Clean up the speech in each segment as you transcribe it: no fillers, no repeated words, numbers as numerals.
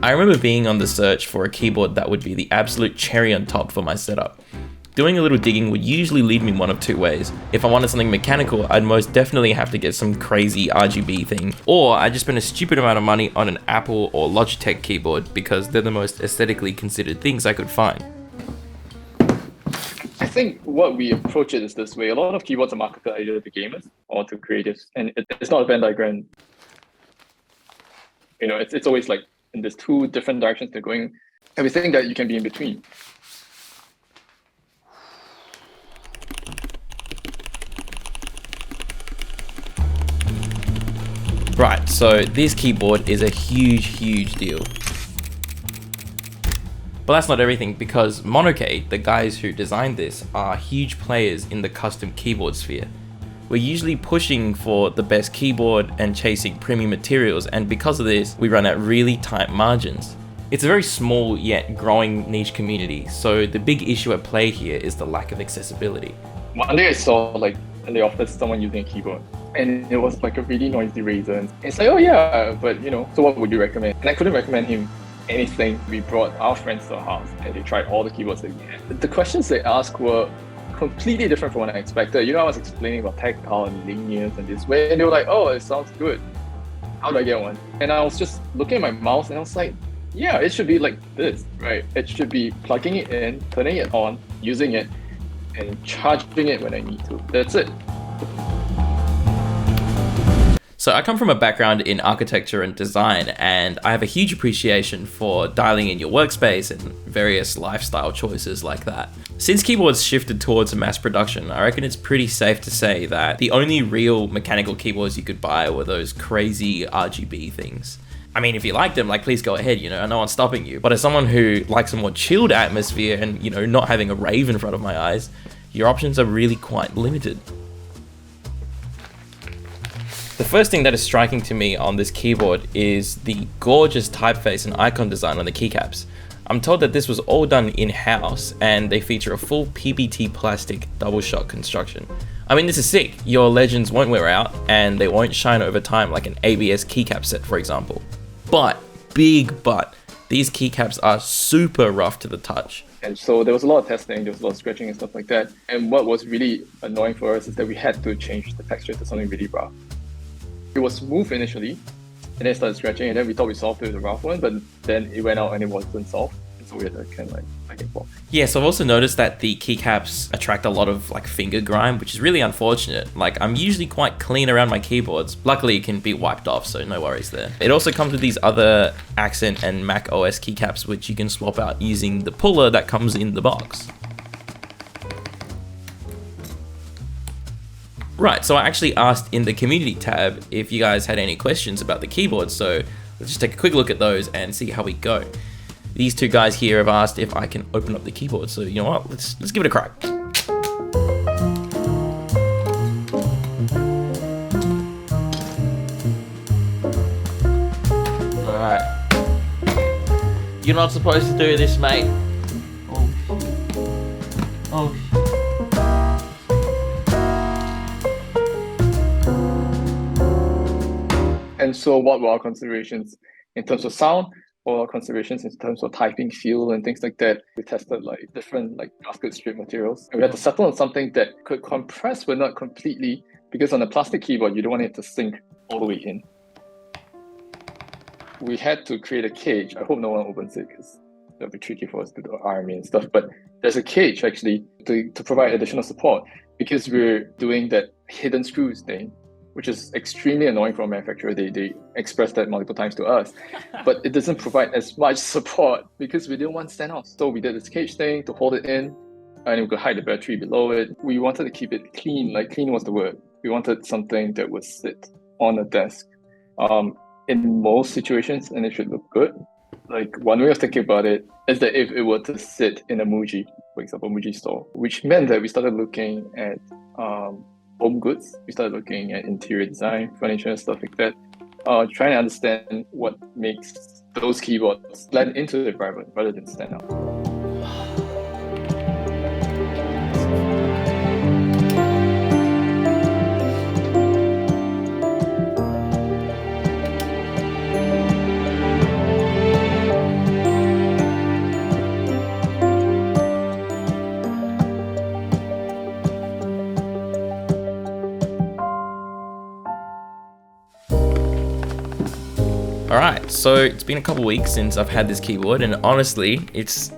I remember being on the search for a keyboard that would be the absolute cherry on top for my setup. Doing a little digging would usually lead me one of two ways. If I wanted something mechanical, I'd most definitely have to get some crazy RGB thing, or I'd just spend a stupid amount of money on an Apple or Logitech keyboard because they're the most aesthetically considered things I could find. I think what we approach it is this way. A lot of keyboards are marketed either to gamers or to creatives, and it's not a Venn diagram. It's always like in these two different directions they're going, and we think that you can be in between. Right, so this keyboard is a huge deal. But that's not everything, because Monoke, the guys who designed this, are huge players in the custom keyboard sphere. We're usually pushing for the best keyboard and chasing premium materials, and because of this, we run at really tight margins. It's a very small yet growing niche community, so the big issue at play here is the lack of accessibility. One day I saw in the office someone using a keyboard, and it was like a really noisy Razer. And it's like, oh yeah, but so what would you recommend? And I couldn't recommend him anything. We brought our friends to our house and they tried all the keyboards that we had. The questions they asked were completely different from what I expected. I was explaining about tactile and linears and this way, and they were like, oh, it sounds good. How do I get one? And I was just looking at my mouse and I was like, yeah, it should be like this, right? It should be plugging it in, turning it on, using it, and charging it when I need to. That's it. So I come from a background in architecture and design, and I have a huge appreciation for dialing in your workspace and various lifestyle choices like that. Since keyboards shifted towards mass production, I reckon it's pretty safe to say that the only real mechanical keyboards you could buy were those crazy RGB things. I mean, if you like them, please go ahead, no one's stopping you. But as someone who likes a more chilled atmosphere and, not having a rave in front of my eyes, your options are really quite limited. The first thing that is striking to me on this keyboard is the gorgeous typeface and icon design on the keycaps. I'm told that this was all done in-house and they feature a full PBT plastic double shot construction. I mean, this is sick. Your legends won't wear out and they won't shine over time like an ABS keycap set, for example. But, big but, these keycaps are super rough to the touch. And so there was a lot of testing, there was a lot of scratching and stuff like that. And what was really annoying for us is that we had to change the texture to something really rough. It was smooth initially, and then it started scratching, and then we thought we solved it with a rough one, but then it went out and it wasn't solved. And so we had to kind of back and forth. Yeah, so I've also noticed that the keycaps attract a lot of finger grime, which is really unfortunate. I'm usually quite clean around my keyboards. Luckily, it can be wiped off, so no worries there. It also comes with these other Accent and Mac OS keycaps, which you can swap out using the puller that comes in the box. Right, so I actually asked in the community tab if you guys had any questions about the keyboard, so let's just take a quick look at those and see how we go. These two guys here have asked if I can open up the keyboard, so you know what, let's give it a crack. Alright. You're not supposed to do this, mate. Oh. And so what were our considerations in terms of sound, or our considerations in terms of typing feel and things like that? We tested different gasket strip materials. And we had to settle on something that could compress but not completely, because on a plastic keyboard, you don't want it to sink all the way in. We had to create a cage. I hope no one opens it because it'll be tricky for us to do RMA and stuff. But there's a cage actually to provide additional support, because we're doing that hidden screws thing, which is extremely annoying for a manufacturer. They expressed that multiple times to us, but it doesn't provide as much support because we didn't want standoffs. So we did this cage thing to hold it in, and we could hide the battery below it. We wanted to keep it clean, clean was the word. We wanted something that would sit on a desk in most situations, and it should look good. One way of thinking about it is that if it were to sit in a Muji, for example, Muji store, which meant that we started looking at home goods. We started looking at interior design, furniture, stuff like that, trying to understand what makes those keyboards blend into the environment rather than stand out. Alright, so it's been a couple weeks since I've had this keyboard, and honestly, it's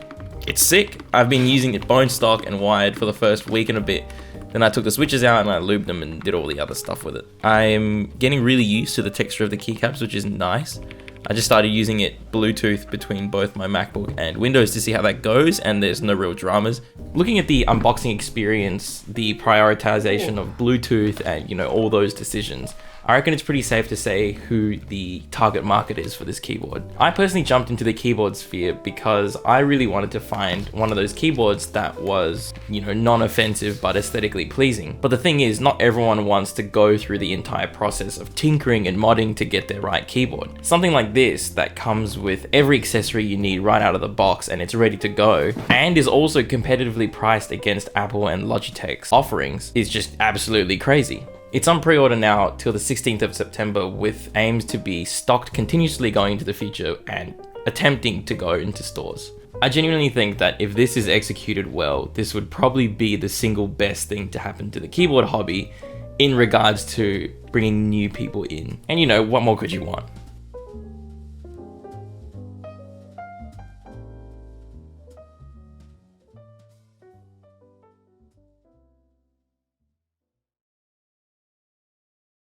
sick. I've been using it bone stock and wired for the first week and a bit. Then I took the switches out and I lubed them and did all the other stuff with it. I'm getting really used to the texture of the keycaps, which is nice. I just started using it Bluetooth between both my MacBook and Windows to see how that goes, and there's no real dramas. Looking at the unboxing experience, the prioritization of Bluetooth and, you know, all those decisions, I reckon it's pretty safe to say who the target market is for this keyboard. I personally jumped into the keyboard sphere because I really wanted to find one of those keyboards that was, you know, non-offensive but aesthetically pleasing. But the thing is, not everyone wants to go through the entire process of tinkering and modding to get their right keyboard. Something like this that comes with every accessory you need right out of the box and it's ready to go, and is also competitively priced against Apple and Logitech's offerings, is just absolutely crazy. It's on pre-order now till the 16th of September, with aims to be stocked continuously going into the future and attempting to go into stores. I genuinely think that if this is executed well, this would probably be the single best thing to happen to the keyboard hobby in regards to bringing new people in. And you know, what more could you want?